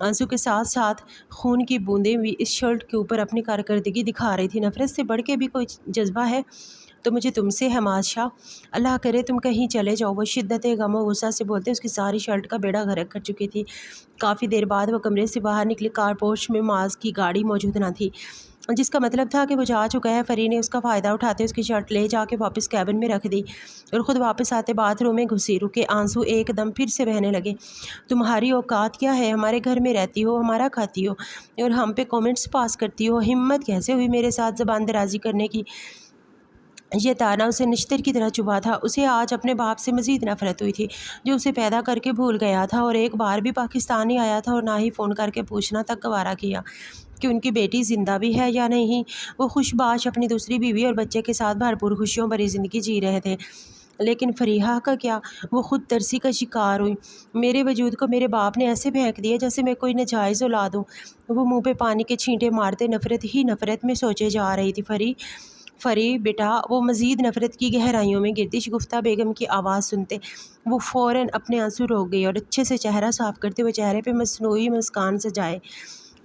آنسو کے ساتھ ساتھ خون کی بوندیں بھی اس شرٹ کے اوپر اپنی کارکردگی دکھا رہی تھی۔ نفرت سے بڑھ کے بھی کوئی جذبہ ہے تو مجھے تم سے ہے معاذ شاہ، اللہ کرے تم کہیں چلے جاؤ، وہ شدت غم و غصہ سے بولتے اس کی ساری شرٹ کا بیڑا غرق کر چکی تھی۔ کافی دیر بعد وہ کمرے سے باہر نکلی۔ کار پورچ میں معاذ کی گاڑی موجود نہ تھی، جس کا مطلب تھا کہ وہ جا چکا ہے۔ فری نے اس کا فائدہ اٹھاتے اس کی شرٹ لے جا کے واپس کیبن میں رکھ دی اور خود واپس آتے باتھ روم میں گھسی۔ رکے آنسو ایک دم پھر سے بہنے لگے۔ تمہاری اوقات کیا ہے؟ ہمارے گھر میں رہتی ہو، ہمارا کھاتی ہو اور ہم پہ کامنٹس پاس کرتی ہو، ہمت کیسے ہوئی میرے ساتھ زبان درازی کرنے کی؟ یہ تانا اسے نشتر کی طرح چبھا تھا۔ اسے آج اپنے باپ سے مزید نفرت ہوئی تھی، جو اسے پیدا کر کے بھول گیا تھا اور ایک بار بھی پاکستان نہیں آیا تھا اور نہ ہی فون کر کے پوچھنا تک گوارا کیا کہ ان کی بیٹی زندہ بھی ہے یا نہیں۔ وہ خوش باش اپنی دوسری بیوی اور بچے کے ساتھ بھرپور خوشیوں بھری زندگی جی رہے تھے، لیکن فریحہ کا کیا؟ وہ خود ترسی کا شکار ہوئی۔ میرے وجود کو میرے باپ نے ایسے پھینک دیا جیسے میں کوئی ناجائز اولاد ہوں۔ وہ منہ پہ پانی کے چھینٹے مارتے نفرت ہی نفرت میں سوچے جا رہی تھی۔ فری بیٹا، وہ مزید نفرت کی گہرائیوں میں گرتی شگفتہ بیگم کی آواز سنتے وہ فوراً اپنے آنسو روک گئی اور اچھے سے چہرہ صاف کرتے ہوئے چہرے پہ مصنوعی مسکان سجائے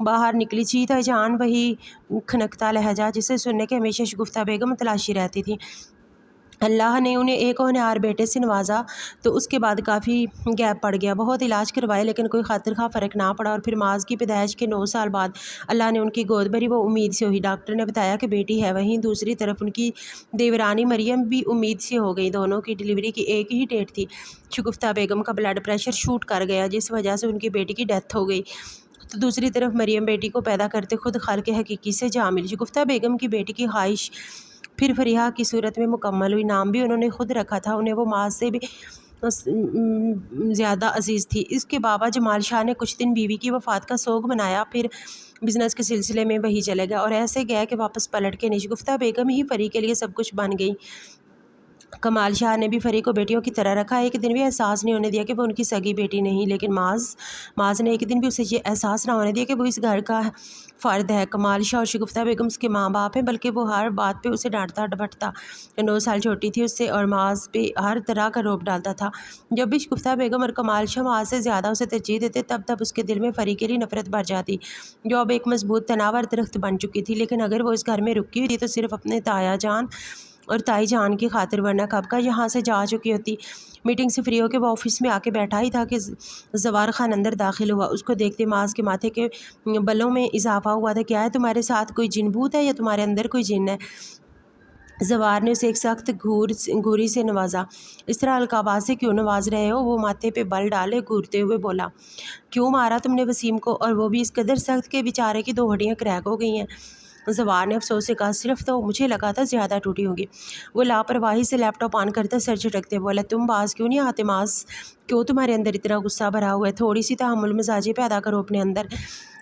باہر نکلی۔ چیتا جان، وہی کھنکتا لہجہ جسے سننے کے ہمیشہ شگفتہ بیگم تلاشی رہتی تھی۔ اللہ نے انہیں ایک ہونہار بیٹے سے نوازا تو اس کے بعد کافی گیپ پڑ گیا، بہت علاج کروائے لیکن کوئی خاطر خواہ فرق نہ پڑا، اور پھر معاذ کی پیدائش کے 9 سال بعد اللہ نے ان کی گود بھری۔ وہ امید سے ہوئی، ڈاکٹر نے بتایا کہ بیٹی ہے۔ وہیں دوسری طرف ان کی دیورانی مریم بھی امید سے ہو گئی، دونوں کی ڈلیوری کی ایک ہی ڈیٹ تھی۔ شگفتہ بیگم کا بلڈ پریشر شوٹ کر گیا جس وجہ سے ان کی بیٹی کی ڈیتھ ہو گئی، تو دوسری طرف مریم بیٹی کو پیدا کرتے خود خالق حقیقی سے جا ملی۔ شگفتہ بیگم کی بیٹی کی خواہش پھر فریحہ کی صورت میں مکمل ہوئی۔ نام بھی انہوں نے خود رکھا تھا، انہیں وہ معاذ سے بھی زیادہ عزیز تھی۔ اس کے بابا جمال شاہ نے کچھ دن بیوی کی وفات کا سوگ منایا، پھر بزنس کے سلسلے میں وہی چلے گئے اور ایسے گئے کہ واپس پلٹ کے نہیں۔ شگفتہ بیگم ہی فری کے لیے سب کچھ بن گئی۔ کمال شاہ نے بھی فری کو بیٹیوں کی طرح رکھا، ایک دن بھی احساس نہیں ہونے دیا کہ وہ ان کی سگی بیٹی نہیں، لیکن معاذ نے ایک دن بھی اسے یہ احساس نہ ہونے دیا کہ وہ اس گھر کا فرد ہے۔ کمال شاہ اور شگفتہ بیگم اس کے ماں باپ ہیں، بلکہ وہ ہر بات پہ اسے ڈانٹتا ڈپٹتا، 9 سال چھوٹی تھی اس سے، اور معاذ پہ ہر طرح کا روب ڈالتا تھا۔ جب بھی شگفتہ بیگم اور کمال شاہ معاذ سے زیادہ اسے ترجیح دیتے تب اس کے دل میں فری کے لیے نفرت بھر جاتی، جو اب ایک مضبوط تناور درخت بن چکی تھی۔ لیکن اگر وہ اس گھر میں رکی ہوئی تھی تو صرف اپنے تایا جان اور تائی جان کی خاطر، ورنہ کب کا یہاں سے جا چکی ہوتی۔ میٹنگ سے فری ہو کے وہ آفس میں آ کے بیٹھا ہی تھا کہ زوار خان اندر داخل ہوا۔ اس کو دیکھتے معاذ کے ماتھے کے بلوں میں اضافہ ہوا تھا۔ کیا ہے تمہارے ساتھ کوئی جن بھوت ہے یا تمہارے اندر کوئی جن ہے؟ زوار نے اسے ایک سخت گھوری سے نوازا۔ اس طرح القابات سے کیوں نواز رہے ہو؟ وہ ماتھے پہ بل ڈالے گھورتے ہوئے بولا۔ کیوں مارا تم نے وسیم کو؟ اور وہ بھی اس قدر سخت کہ بیچارے کی 2 ہڈیاں کریک ہو گئی ہیں۔ زوار نے افسوس سے کہا، صرف تو مجھے لگا تھا زیادہ ٹوٹی ہوں گی۔ وہ لاپرواہی سے لیپ ٹاپ آن کرتا سر جھٹکتے بولا، تم باز کیوں نہیں آتے معاذ؟ کیوں تمہارے اندر اتنا غصہ بھرا ہوا ہے؟ تھوڑی سی تحمل مزاجی پیدا کرو اپنے اندر،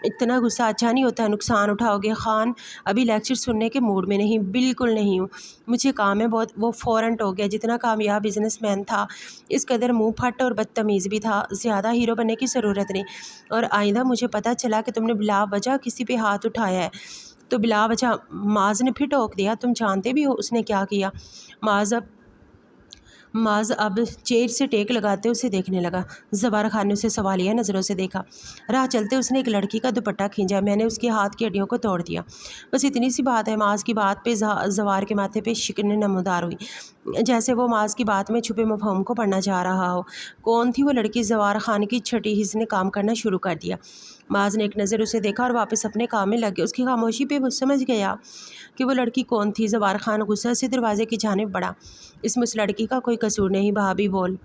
اتنا غصہ اچھا نہیں ہوتا، نقصان اٹھاؤ گے۔ خان ابھی لیکچر سننے کے موڈ میں نہیں، بالکل نہیں ہوں، مجھے کام ہے بہت۔ وہ فوراً ٹوک گیا، جتنا کامیاب بزنس مین تھا اس قدر منہ پھٹ اور بدتمیز بھی تھا۔ زیادہ ہیرو بننے کی ضرورت نہیں، اور آئندہ مجھے پتہ چلا کہ تم نے بلا وجہ کسی پہ ہاتھ اٹھایا ہے تو بلا وجہ۔ معاذ نے پھر ٹوک دیا، تم جانتے بھی ہو اس نے کیا کیا؟ معاذ اب چیئر سے ٹیک لگاتے اسے دیکھنے لگا۔ زوار خان نے اسے سوالیہ نظروں سے دیکھا۔ راہ چلتے اس نے ایک لڑکی کا دوپٹہ کھینچا، میں نے اس کے ہاتھ کی ہڈیوں کو توڑ دیا، بس اتنی سی بات ہے۔ معاذ کی بات پہ زوار کے ماتھے پہ شکنیں نمودار ہوئی، جیسے وہ معاذ کی بات میں چھپے مفہوم کو پڑھنا چاہ رہا ہو۔ کون تھی وہ لڑکی؟ زوار خان کی چھٹی حص نے کام کرنا شروع کر دیا۔ معاذ نے ایک نظر اسے دیکھا اور واپس اپنے کام میں لگ گیا۔ اس کی خاموشی پہ وہ سمجھ گیا کہ وہ لڑکی کون تھی۔ زوار خان غصہ سے دروازے کی جانب بڑھا، اس میں اس لڑکی کا کوئی قصور نہیں، بھابھی بول۔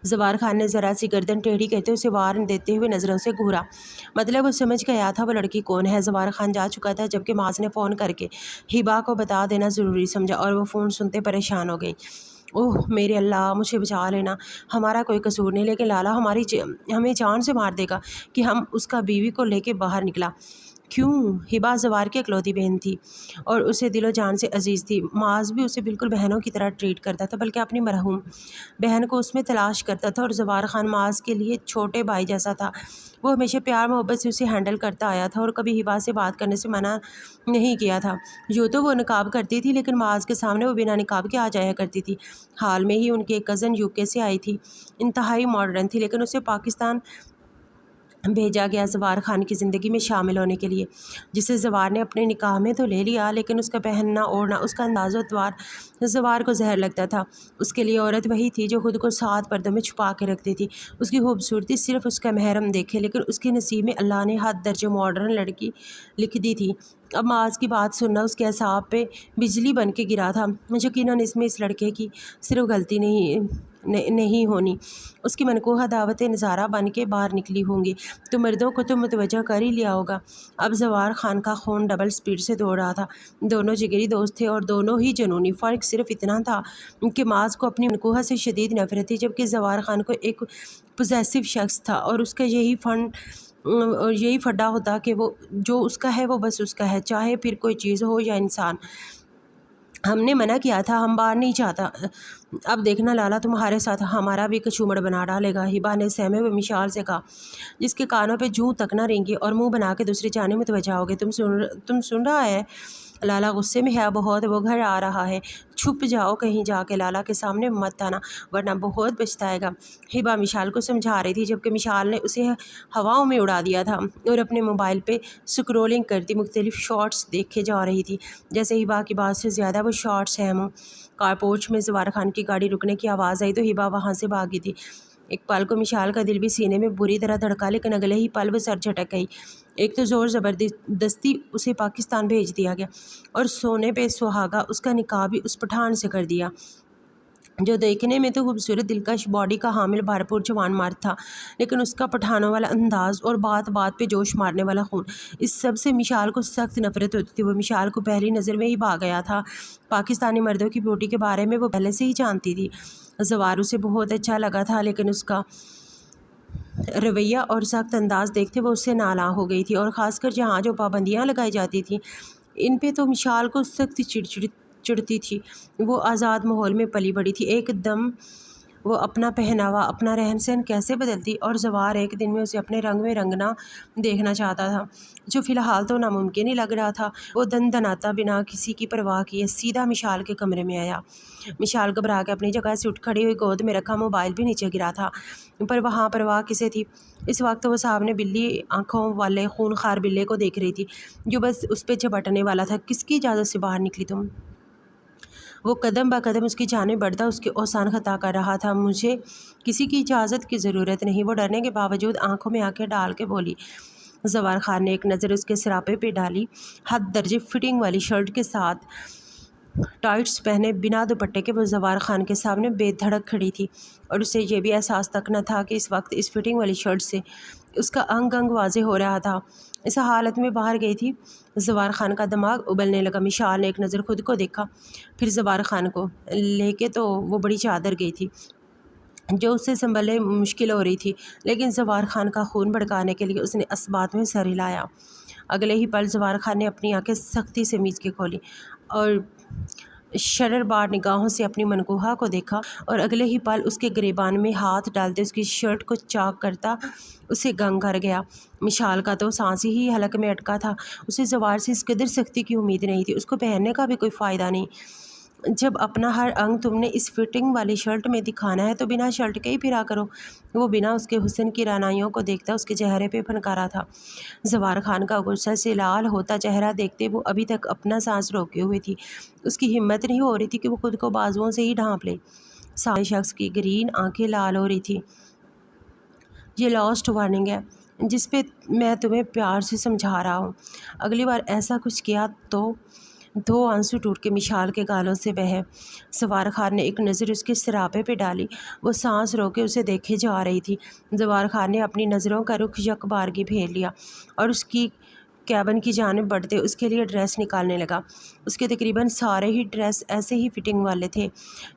زوار خان نے ذرا سی گردن ٹیڑھی کرتے اسے وارن دیتے ہوئے نظروں سے گھورا، مطلب وہ سمجھ گیا تھا وہ لڑکی کون ہے۔ زوار خان جا چکا تھا جبکہ معاذ نے فون کر کے ہبا کو بتا دینا ضروری سمجھا، اور وہ فون سنتے پریشان ہو گئی۔ اوہ میرے اللہ، مجھے بچا لینا، ہمارا کوئی قصور نہیں، لیکن لالا ہمیں جان سے مار دے گا کہ ہم اس کا بیوی کو لے کے باہر نکلا۔ کیوں؟ ہبا زوار کی اکلوتی بہن تھی اور اسے دل و جان سے عزیز تھی۔ معاذ بھی اسے بالکل بہنوں کی طرح ٹریٹ کرتا تھا، بلکہ اپنی مرحوم بہن کو اس میں تلاش کرتا تھا، اور زوار خان معاذ کے لیے چھوٹے بھائی جیسا تھا۔ وہ ہمیشہ پیار محبت سے اسے ہینڈل کرتا آیا تھا اور کبھی ہبا سے بات کرنے سے منع نہیں کیا تھا۔ یوں تو وہ نقاب کرتی تھی، لیکن معاذ کے سامنے وہ بنا نقاب کے آ جایا کرتی تھی۔ حال میں ہی ان کی ایک کزن UK سے آئی تھی، انتہائی ماڈرن تھی، لیکن اسے پاکستان بھیجا گیا زوار خان کی زندگی میں شامل ہونے کے لیے، جسے زوار نے اپنے نکاح میں تو لے لیا، لیکن اس کا پہننا اوڑھنا، اس کا انداز و اطوار زوار کو زہر لگتا تھا۔ اس کے لیے عورت وہی تھی جو خود کو 7 پردوں میں چھپا کے رکھتی تھی۔ اس کی خوبصورتی صرف اس کا محرم دیکھے، لیکن اس کے نصیب میں اللہ نے حد درجے ماڈرن لڑکی لکھ دی تھی۔ اب معاذ کی بات سننا اس کے اعصاب پہ بجلی بن کے گرا تھا۔ یقیناً اس میں اس لڑکے کی صرف غلطی نہیں ہونی، اس کی منقوہ دعوتیں نظارہ بن کے باہر نکلی ہوں گی، تو مردوں کو تو متوجہ کر ہی لیا ہوگا۔ اب زوار خان کا خون ڈبل سپیڈ سے دوڑ رہا تھا۔ دونوں جگری دوست تھے اور دونوں ہی جنونی۔ فرق صرف اتنا تھا کہ معاذ کو اپنی منقوہ سے شدید نفرت تھی، جبکہ زوار خان کو ایک پوزیسو شخص تھا، اور اس کا یہی فڈا ہوتا کہ وہ جو اس کا ہے وہ بس اس کا ہے، چاہے پھر کوئی چیز ہو یا انسان۔ ہم نے منع کیا تھا، ہم باہر نہیں چاہتا۔ اب دیکھنا لالا تمہارے ساتھ ہمارا بھی کچومڑ بنا ڈالے گا، ہبا نے سہمے ہوئے مشال سے کہا، جس کے کانوں پہ جوں تک نہ رینگی اور منہ بنا کے دوسری جانب متوجہ ہو گئے۔ تم سن رہا ہے؟ لالا غصے میں ہے بہت، وہ گھر آ رہا ہے، چھپ جاؤ کہیں جا کے، لالا کے سامنے مت آنا ورنہ بہت پچھتائے گا۔ ہبا مشال کو سمجھا رہی تھی، جبکہ مشال نے اسے ہواؤں میں اڑا دیا تھا اور اپنے موبائل پہ سکرولنگ کرتی مختلف شارٹس دیکھے جا رہی تھی۔ جیسے ہبا کی بات سے زیادہ وہ شارٹس اہم ہوں۔ کارپورچ میں زوار خان کی گاڑی رکنے کی آواز آئی تو ہبا وہاں سے بھاگی تھی۔ ایک پل کو مشال کا دل بھی سینے میں بری طرح دھڑکا، لیکن اگلے ہی پل وہ سر جھٹک گئی۔ ایک تو زور زبردستی اسے پاکستان بھیج دیا گیا، اور سونے پہ سہاگا اس کا نکاح بھی اس پٹھان سے کر دیا، جو دیکھنے میں تو خوبصورت دلکش باڈی کا حامل بھرپور جوان مرد تھا، لیکن اس کا پٹھانوں والا انداز اور بات بات پہ جوش مارنے والا خون، اس سب سے مشال کو سخت نفرت ہوتی تھی۔ وہ مشال کو پہلی نظر میں ہی بھا گیا تھا۔ پاکستانی مردوں کی بیوٹی کے بارے میں وہ پہلے سے ہی جانتی تھی۔ زوار اسے بہت اچھا لگا تھا، لیکن اس کا رویہ اور سخت انداز دیکھتے وہ اس سے نالاں ہو گئی تھی، اور خاص کر جہاں جو پابندیاں لگائی جاتی تھیں ان پہ تو مشال کو سخت چڑھتی تھی۔ وہ آزاد ماحول میں پلی بڑھی تھی، ایک دم وہ اپنا پہناوا، اپنا رہن سہن کیسے بدلتی، اور زوار ایک دن میں اسے اپنے رنگ میں رنگنا دیکھنا چاہتا تھا، جو فی الحال تو ناممکن ہی لگ رہا تھا۔ وہ دناتا بنا کسی کی پرواہ کیے سیدھا مشال کے کمرے میں آیا۔ مشال گھبرا کے اپنی جگہ سے اٹھ کھڑی ہوئی، گود میں رکھا موبائل بھی نیچے گرا تھا، پر وہاں پرواہ کسے تھی؟ اس وقت وہ سامنے بلی آنکھوں والے خونخوار بلے کو دیکھ رہی تھی، جو بس اس پہ جھپٹنے والا تھا۔ کس کی اجازت سے باہر نکلی تم؟ وہ قدم بہ قدم اس کی جانب بڑھتا اس کے اوسان خطا کر رہا تھا۔ مجھے کسی کی اجازت کی ضرورت نہیں، وہ ڈرنے کے باوجود آنکھوں میں آنکھیں ڈال کے بولی۔ زوار خان نے ایک نظر اس کے سراپے پہ ڈالی۔ حد درجے فٹنگ والی شرٹ کے ساتھ ٹائٹس پہنے بنا دوپٹے کے وہ زوار خان کے سامنے بے دھڑک کھڑی تھی، اور اسے یہ بھی احساس تک نہ تھا کہ اس وقت اس فٹنگ والی شرٹ سے اس کا انگ انگ واضح ہو رہا تھا۔ اس حالت میں باہر گئی تھی۔ زوار خان کا دماغ ابلنے لگا۔ مشال نے ایک نظر خود کو دیکھا، پھر زوار خان کو، لے کے تو وہ بڑی چادر گئی تھی جو اس سے سنبھلنے مشکل ہو رہی تھی، لیکن زوار خان کا خون بھڑکانے کے لیے اس نے اس بات میں سر ہلایا۔ اگلے ہی پل زوار خان نے اپنی آنکھیں سختی سے میچ کے کھولی اور شرر بار نگاہوں سے اپنی منقوہ کو دیکھا، اور اگلے ہی پل اس کے گریبان میں ہاتھ ڈالتے اس کی شرٹ کو چاک کرتا اسے گنگ کر گیا۔ مشال کا تو سانس ہی حلق میں اٹکا تھا۔ اسے زوار سے اس قدر سختی کی امید نہیں تھی، اس کو پہننے کا بھی کوئی فائدہ نہیں۔ جب اپنا ہر انگ تم نے اس فٹنگ والی شرٹ میں دکھانا ہے تو بنا شرٹ کے ہی پھرا کرو۔ وہ بنا اس کے حسن کی رعنائیوں کو دیکھتا اس کے چہرے پہ فنکارا تھا۔ زوار خان کا غصہ سے لال ہوتا چہرہ دیکھتے وہ ابھی تک اپنا سانس روکے ہوئے تھی۔ اس کی ہمت نہیں ہو رہی تھی کہ وہ خود کو بازوؤں سے ہی ڈھانپ لے۔ سامنے شخص کی گرین آنکھیں لال ہو رہی تھی۔ یہ لاسٹ وارننگ ہے، جس پہ میں تمہیں پیار سے سمجھا رہا ہوں۔ اگلی بار ایسا کچھ کیا تو 2 آنسو ٹوٹ کے مشال کے گالوں سے بہے۔ زوار خان نے ایک نظر اس کے سراپے پہ ڈالی۔ وہ سانس روکے اسے دیکھے جا رہی تھی۔ زوار خان نے اپنی نظروں کا رخ یک بارگی پھیر لیا اور اس کی کیبن کی جانب بڑھتے اس کے لیے ڈریس نکالنے لگا۔ اس کے تقریباً سارے ہی ڈریس ایسے ہی فٹنگ والے تھے۔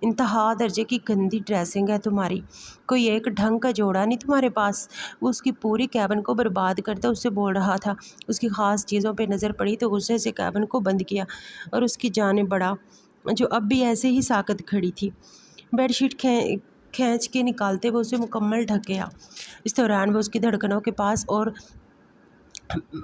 انتہا درجے کی گندی ڈریسنگ ہے تمہاری، کوئی ایک ڈھنگ کا جوڑا نہیں تمہارے پاس۔ وہ اس کی پوری کیبن کو برباد کرتا اس سے بول رہا تھا۔ اس کی خاص چیزوں پہ نظر پڑی تو غصے سے کیبن کو بند کیا اور اس کی جانب بڑھا، جو اب بھی ایسے ہی ساکت کھڑی تھی۔ بیڈ شیٹ کھینچ کے نکالتے وہ اسے مکمل ڈھک گیا۔ اس دوران وہ اس کی دھڑکنوں کے پاس اور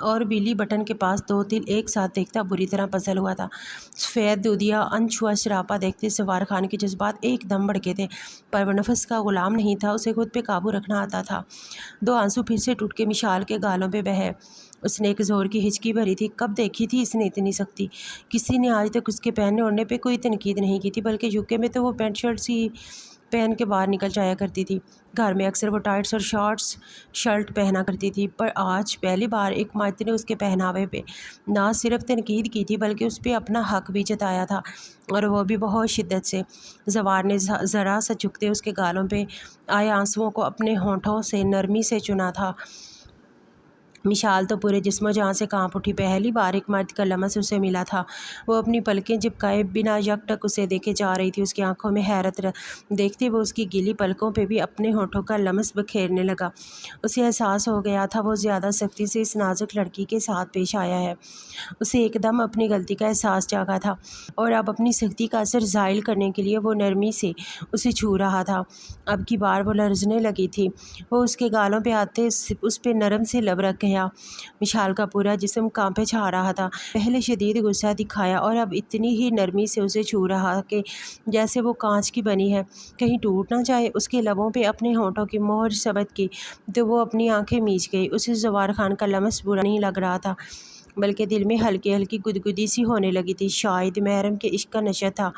اور بلی بٹن کے پاس دو تل ایک ساتھ دیکھتا بری طرح پزل ہوا تھا۔ سفید دودھیا انچھوا سراپا دیکھتے سوار خان کے جذبات ایک دم بڑھکے تھے، پر وہ نفس کا غلام نہیں تھا، اسے خود پہ قابو رکھنا آتا تھا۔ دو آنسو پھر سے ٹوٹ کے مشال کے گالوں پہ بہے۔ اس نے ایک زور کی ہچکی بھری تھی۔ کب دیکھی تھی اس نے اتنی سختی؟ کسی نے آج تک اس کے پہننے اوڑھنے پہ کوئی تنقید نہیں کی تھی، بلکہ یوکے میں تو وہ پینٹ شرٹ سی پہن کے باہر نکل جایا کرتی تھی۔ گھر میں اکثر وہ ٹائٹس اور شارٹس شرٹ پہنا کرتی تھی، پر آج پہلی بار ایک مرد نے اس کے پہناوے پہ نہ صرف تنقید کی تھی بلکہ اس پہ اپنا حق بھی جتایا تھا، اور وہ بھی بہت شدت سے۔ زوار نے ذرا سا جھکتے اس کے گالوں پہ آئے آنسوؤں کو اپنے ہونٹوں سے نرمی سے چنا تھا۔ مشال تو پورے جسم و جان سے کانپ اٹھی۔ پہلی بار ایک مرد کا لمس اسے ملا تھا۔ وہ اپنی پلکیں چپکائے بنا یک ٹک اسے دیکھے جا رہی تھی۔ اس کی آنکھوں میں حیرت دیکھتے وہ اس کی گیلی پلکوں پہ بھی اپنے ہونٹوں کا لمس بکھیرنے لگا۔ اسے احساس ہو گیا تھا وہ زیادہ سختی سے اس نازک لڑکی کے ساتھ پیش آیا ہے۔ اسے ایک دم اپنی غلطی کا احساس جاگا تھا، اور اب اپنی سختی کا اثر زائل کرنے کے لیے وہ نرمی سے اسے چھو رہا تھا۔ اب کی بار وہ لرزنے لگی تھی۔ وہ اس کے گالوں پہ آتے اس پہ نرم سے لب رکھ گیا۔ مشال کا پورا جسم کانپے چھا رہا تھا۔ پہلے شدید غصہ دکھایا اور اب اتنی ہی نرمی سے اسے چھو رہا کہ جیسے وہ کانچ کی بنی ہے، کہیں ٹوٹ نہ جائے۔ اس کے لبوں پہ اپنے ہونٹوں کی مہر ثبت کی تو وہ اپنی آنکھیں میچ گئی۔ اسے زوار خان کا لمس برا نہیں لگ رہا تھا، بلکہ دل میں ہلکی ہلکی گدگدی سی ہونے لگی تھی۔ شاید محرم کے عشق کا نشہ تھا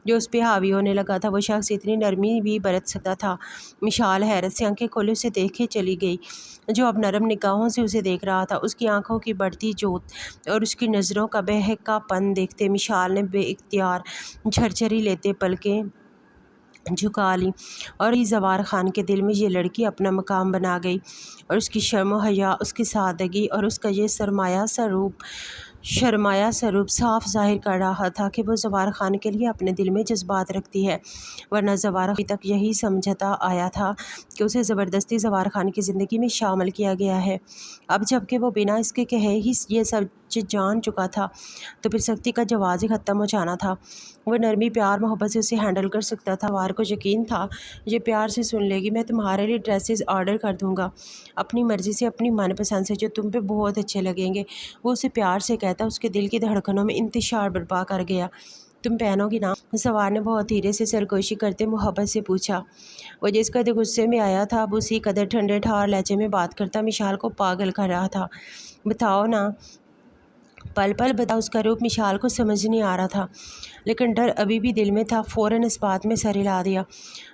جو اس پہ حاوی ہونے لگا تھا۔ وہ شخص اتنی نرمی بھی برت سکتا تھا؟ مشال حیرت سے آنکھیں کھولے اسے دیکھے چلی گئی، جو اب نرم نگاہوں سے اسے دیکھ رہا تھا۔ اس کی آنکھوں کی بڑھتی جوت اور اس کی نظروں کا بہکا پن دیکھتے مشال نے بے اختیار جھرجھری لیتے پلکیں جھکا لی، اور زوار خان کے دل میں یہ لڑکی اپنا مقام بنا گئی، اور اس کی شرم و حیا، اس کی سادگی اور اس کا یہ شرمایا سا روپ صاف ظاہر کر رہا تھا کہ وہ زوار خان کے لیے اپنے دل میں جذبات رکھتی ہے، ورنہ زوار ابھی تک یہی سمجھتا آیا تھا کہ اسے زبردستی زوار خان کی زندگی میں شامل کیا گیا ہے۔ اب جب کہ وہ بنا اس کے کہے ہی یہ سب جان چکا تھا تو پھر سختی کا جواز ہی ختم ہو جانا تھا۔ وہ نرمی پیار محبت سے اسے ہینڈل کر سکتا تھا۔ زوار کو یقین تھا یہ پیار سے سن لے گی۔ میں تمہارے لیے ڈریسز آرڈر کر دوں گا، اپنی مرضی سے، اپنی من پسند سے، جو تم پہ بہت اچھے لگیں گے۔ وہ اسے پیار سے کہتا اس کے دل کی دھڑکنوں میں انتشار برپا کر گیا۔ تم پہنو گی نا؟ زوار نے بہت دھیرے سے سرگوشی کرتے محبت سے پوچھا۔ وہ جس قدر غصے میں آیا تھا اب اسی قدر ٹھنڈے ٹھار لہجے میں بات کرتا مشال کو پاگل کر رہا تھا۔ بتاؤ نا، پل پل بتا۔ اس کا روپ مشال کو سمجھ نہیں آ رہا تھا، لیکن ڈر ابھی بھی دل میں تھا۔ فوراً اس بات میں سر ہلا دیا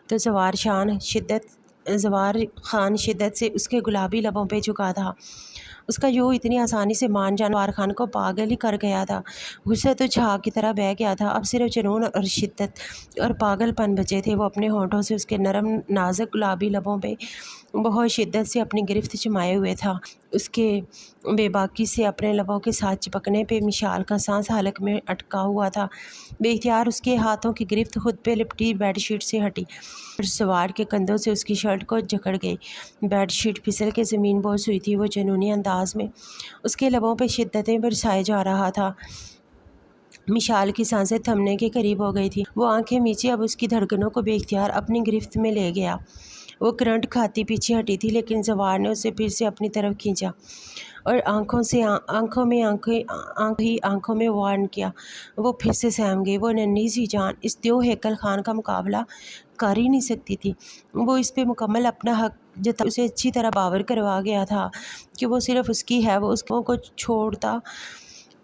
تو زوار خان شدت سے اس کے گلابی لبوں پہ جھکا تھا۔ اس کا یوں اتنی آسانی سے مان جانا زوار خان کو پاگل ہی کر گیا تھا۔ غصہ تو جھاگ کی طرح بہہ گیا تھا، اب صرف جنون اور شدت اور پاگل پن بچے تھے۔ وہ اپنے ہونٹوں سے اس کے نرم نازک گلابی لبوں پہ بہت شدت سے اپنی گرفت جمائے ہوئے تھا۔ اس کے بے باکی سے اپنے لبوں کے ساتھ چپکنے پہ مشال کا سانس حلق میں اٹکا ہوا تھا۔ بے اختیار اس کے ہاتھوں کی گرفت خود پہ لپٹی بیڈ شیٹ سے ہٹی اور زوار کے کندھوں سے اس کی شرٹ کو جکڑ گئی۔ بیڈ شیٹ پھسل کے زمین بوس ہوئی تھی۔ وہ جنونی انداز میں اس کے لبوں پہ شدتیں برسائے جا رہا تھا۔ مشال کی سانسیں تھمنے کے قریب ہو گئی تھی۔ وہ آنکھیں میچے اب اس کی دھڑکنوں کو بے اختیار اپنی گرفت میں لے گیا۔ وہ کرنٹ کھاتی پیچھے ہٹی تھی، لیکن زوار نے اسے پھر سے اپنی طرف کھینچا اور آنکھوں میں وارن کیا۔ وہ پھر سے سہم گئی۔ وہ ننھی سی جان اس دیو ہیکل خان کا مقابلہ کر ہی نہیں سکتی تھی۔ وہ اس پہ مکمل اپنا حق جتا اسے اچھی طرح باور کروا گیا تھا کہ وہ صرف اس کی ہے۔ وہ اس کو چھوڑتا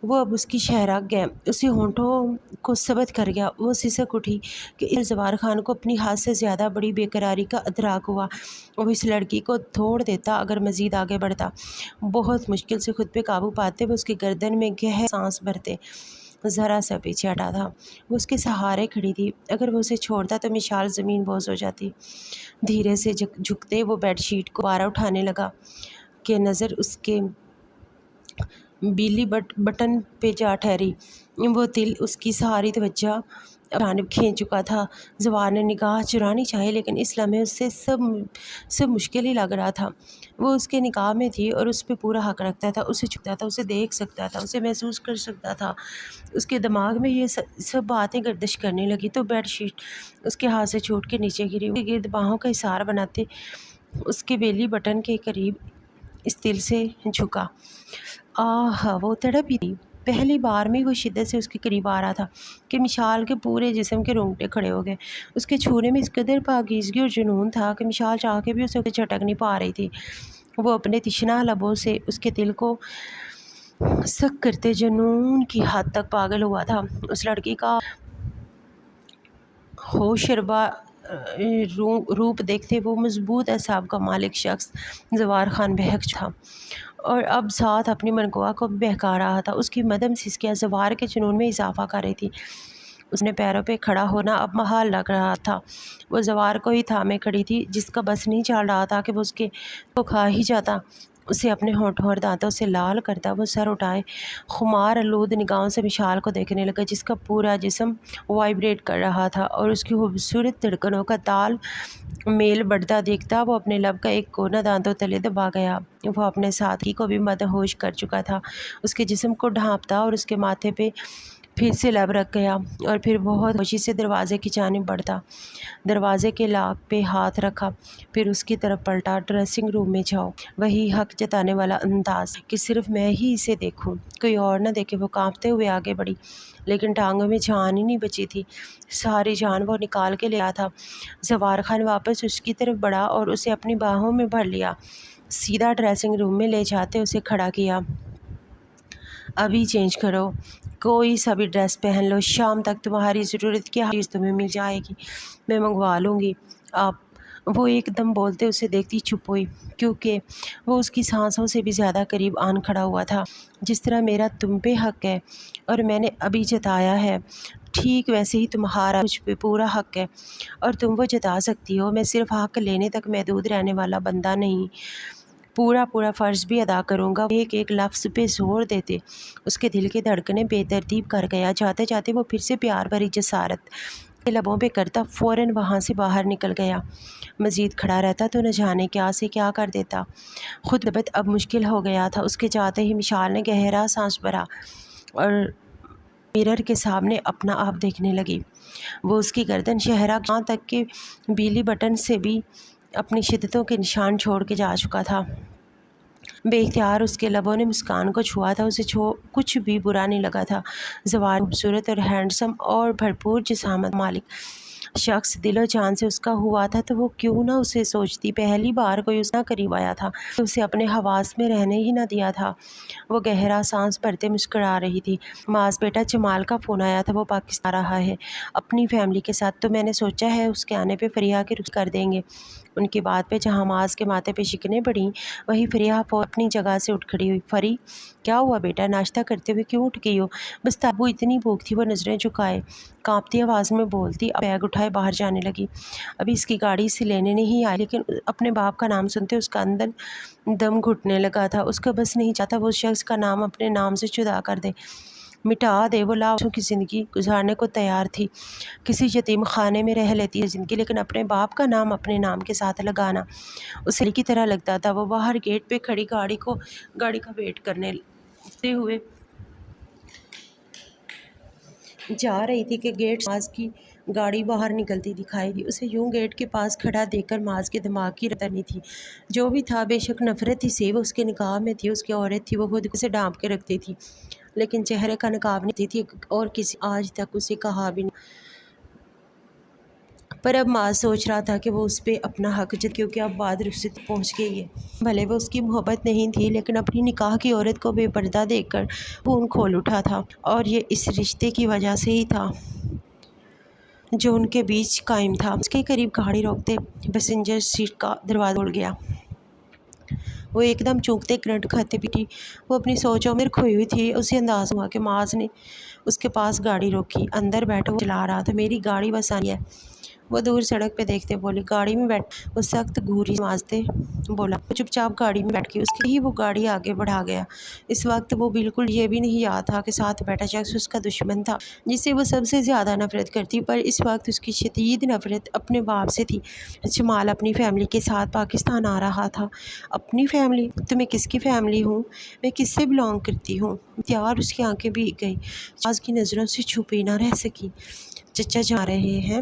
وہ اب اس کی شہرگ ہے۔ اسے ہونٹوں کو ثبت کر گیا۔ وہ سسک اٹھی کہ اس زوار خان کو اپنی حد سے زیادہ بڑی بے قراری کا ادراک ہوا۔ وہ اس لڑکی کو دھوڑ دیتا اگر مزید آگے بڑھتا۔ بہت مشکل سے خود پہ قابو پاتے وہ اس کی گردن میں گہرا سانس بھرتے ذرا سا پیچھے ہٹا تھا۔ وہ اس کے سہارے کھڑی تھی۔ اگر وہ اسے چھوڑتا تو مشال زمین بوس ہو جاتی۔ دھیرے سے جھکتے وہ بیڈ شیٹ کو دوبارہ اٹھانے لگا کہ نظر اس کے بیلی بٹن پہ جا ٹھہری۔ وہ تل اس کی ساری توجہ جانب کھینچ چکا تھا۔ زوار نے نگاہ چرانی چاہی، لیکن اس لمحے اس سے سب مشکل ہی لگ رہا تھا۔ وہ اس کے نکاح میں تھی اور اس پہ پورا حق رکھتا تھا۔ اسے چھوتا تھا، اسے دیکھ سکتا تھا، اسے محسوس کر سکتا تھا۔ اس کے دماغ میں یہ سب باتیں گردش کرنے لگی تو بیڈ شیٹ اس کے ہاتھ سے چھوٹ کے نیچے گری۔ اس کے گرد باہوں کا حصار بناتے اس کے بیلی بٹن کے قریب اس دل سے جھکا۔ آہ وہ تڑپ ہی تھی۔ پہلی بار میں وہ شدت سے اس کے قریب آ رہا تھا کہ مشال کے پورے جسم کے رونگٹے کھڑے ہو گئے۔ اس کے چھونے میں اس قدر پاکیزگی اور جنون تھا کہ مشال چاہ کے بھی اسے جھٹک نہیں پا رہی تھی۔ وہ اپنے تشنہ لبوں سے اس کے دل کو سک کرتے جنون کی حد تک پاگل ہوا تھا۔ اس لڑکی کا ہوشربا روپ دیکھتے وہ مضبوط اعصاب کا مالک شخص زوار خان بہک تھا اور اب ذات اپنی منگوا کو بہکا رہا تھا۔ اس کی مدم سسکیاں زوار کے جنون میں اضافہ کر رہی تھی۔ اس نے پیروں پہ کھڑا ہونا اب محال لگ رہا تھا۔ وہ زوار کو ہی تھامے کھڑی تھی جس کا بس نہیں چل رہا تھا کہ وہ اس کے کو کھا ہی جاتا۔ اسے اپنے ہونٹوں اور دانتوں سے لال کرتا وہ سر اٹھائے خمار آلود نگاہوں سے مشال کو دیکھنے لگا جس کا پورا جسم وائبریٹ کر رہا تھا اور اس کی خوبصورت دھڑکنوں کا تال میل بڑھتا دیکھتا وہ اپنے لب کا ایک کونا دانتوں تلے دبا گیا۔ وہ اپنے ساتھی کو بھی مدہوش کر چکا تھا۔ اس کے جسم کو ڈھانپتا اور اس کے ماتھے پہ پھر سے لب رکھ گیا اور پھر بہت خوشی سے دروازے کی جانب بڑھتا۔ دروازے کے لاک پہ ہاتھ رکھا، پھر اس کی طرف پلٹا۔ ڈریسنگ روم میں جاؤ۔ وہی حق جتانے والا انداز کہ صرف میں ہی اسے دیکھوں، کوئی اور نہ دیکھے۔ وہ کانپتے ہوئے آگے بڑھی لیکن ٹانگوں میں جان ہی نہیں بچی تھی۔ ساری جان وہ نکال کے لیا تھا۔ زوار خان واپس اس کی طرف بڑھا اور اسے اپنی باہوں میں بھر لیا۔ سیدھا ڈریسنگ روم میں لے جاتے اسے کھڑا کیا۔ ابھی چینج کرو، کوئی سا بھی ڈریس پہن لو، شام تک تمہاری ضرورت کی ہر چیز تمہیں مل جائے گی، میں منگوا لوں گی۔ آپ وہ ایک دم بولتے اسے دیکھتی چپ ہوئی کیونکہ وہ اس کی سانسوں سے بھی زیادہ قریب آن کھڑا ہوا تھا۔ جس طرح میرا تم پہ حق ہے اور میں نے ابھی جتایا ہے، ٹھیک ویسے ہی تمہارا مجھ پہ پورا حق ہے اور تم وہ جتا سکتی ہو۔ میں صرف حق لینے تک محدود رہنے والا بندہ نہیں، پورا فرض بھی ادا کروں گا۔ ایک ایک لفظ پہ زور دیتے اس کے دل کے دھڑکنے بے ترتیب کر گیا۔ جاتے جاتے وہ پھر سے پیار بھری جسارت کے لبوں پہ کرتا فوراً وہاں سے باہر نکل گیا۔ مزید کھڑا رہتا تو نہ جانے کیا سے کیا کر دیتا۔ خود ضبط اب مشکل ہو گیا تھا۔ اس کے جاتے ہی مشال نے گہرا سانس بھرا اور میرر کے سامنے اپنا آپ دیکھنے لگی۔ وہ اس کی گردن شہرا یہاں تک کہ بیلی بٹن سے بھی اپنی شدتوں کے نشان چھوڑ کے جا چکا تھا۔ بے اختیار اس کے لبوں نے مسکان کو چھوا تھا۔ اسے کچھ بھی برا نہیں لگا تھا۔ زوار خوبصورت اور ہینڈسم اور بھرپور جسامت مالک شخص دل و جان سے اس کا ہوا تھا تو وہ کیوں نہ اسے سوچتی۔ پہلی بار کوئی اس نہ قریب آیا تھا تو اسے اپنے حواس میں رہنے ہی نہ دیا تھا۔ وہ گہرا سانس بھرتے مسکرا رہی تھی۔ معاذ بیٹا جمال کا فون آیا تھا، وہ پاکستان آ رہا ہے اپنی فیملی کے ساتھ، تو میں نے سوچا ہے اس کے آنے پہ فریحہ کی رخصت کر دیں گے۔ ان کی بات پہ جہاں معاذ کے ماتھے پہ شکنیں بڑھیں وہیں فریحہ اپنی جگہ سے اٹھ کھڑی ہوئی۔ فری کیا ہوا بیٹا، ناشتہ کرتے ہوئے کیوں اٹھ گئی ہو؟ بس تابو اتنی بھوک تھی۔ وہ نظریں جھکائے کانپتی آواز میں بولتی، اب بیگ اٹھائے باہر جانے لگی۔ ابھی اس کی گاڑی سے لینے نہیں آئی لیکن اپنے باپ کا نام سنتے اس کا اندر دم گھٹنے لگا تھا۔ اس کا بس نہیں چاہتا وہ اس شخص کا نام اپنے نام سے جدا کر دے، مٹا دے۔ وہ لاکھوں کی زندگی گزارنے کو تیار تھی، کسی یتیم خانے میں رہ لیتی ہے زندگی، لیکن اپنے باپ کا نام اپنے نام کے ساتھ لگانا اسے کی طرح لگتا تھا۔ وہ باہر گیٹ پہ کھڑی گاڑی کا ویٹ کرنے ہوئے جا رہی تھی کہ گیٹ معاذ کی گاڑی باہر نکلتی دکھائی دی۔ اسے یوں گیٹ کے پاس کھڑا دیکھ کر معاذ کے دماغ کی رتنی تھی۔ جو بھی تھا بے شک نفرت ہی سی، وہ اس کے نکاح میں تھی، اس کی عورت تھی، وہ خود اسے ڈھانپ کے رکھتی تھی لیکن چہرے کا نقاب نہیں تھی اور کسی آج تک اسے کہا بھی نہیں۔ پر اب معاذ سوچ رہا تھا کہ وہ اس پہ اپنا حق جت کیونکہ اب بعد رخصت پہنچ گئی ہے۔ بھلے وہ اس کی محبت نہیں تھی لیکن اپنی نکاح کی عورت کو بے پردہ دیکھ کر خون کھول اٹھا تھا اور یہ اس رشتے کی وجہ سے ہی تھا جو ان کے بیچ قائم تھا۔ اس کے قریب گاڑی روکتے پیسنجر سیٹ کا دروازہ کھل گیا۔ وہ ایک دم چونکتے کرنٹ کھاتے پیٹی وہ اپنی سوچوں میں کھوئی ہوئی تھی۔ اسے انداز ہوا کہ معاذ نے اس کے پاس گاڑی روکی۔ اندر بیٹھو، وہ چلا رہا تھا، میری گاڑی بس آنی ہے۔ وہ دور سڑک پہ دیکھتے بولی، گاڑی میں بیٹھ۔ وہ سخت گھوری مارتے بولا۔ وہ چپ چاپ گاڑی میں بیٹھ گئی۔ اس کی ہی وہ گاڑی آگے بڑھا گیا۔ اس وقت وہ بالکل یہ بھی نہیں یاد تھا کہ ساتھ بیٹھا شخص اس کا دشمن تھا جس سے وہ سب سے زیادہ نفرت کرتی، پر اس وقت اس کی شدید نفرت اپنے باپ سے تھی۔ جمال اپنی فیملی کے ساتھ پاکستان آ رہا تھا۔ اپنی فیملی؟ تو میں کس کی فیملی ہوں؟ میں کس سے بلانگ کرتی ہوں؟ تیار اس کی آنکھیں بھیگ گئی، معاذ کی نظروں سے چھپی نہ رہ سکی۔ چچا جا رہے ہیں؟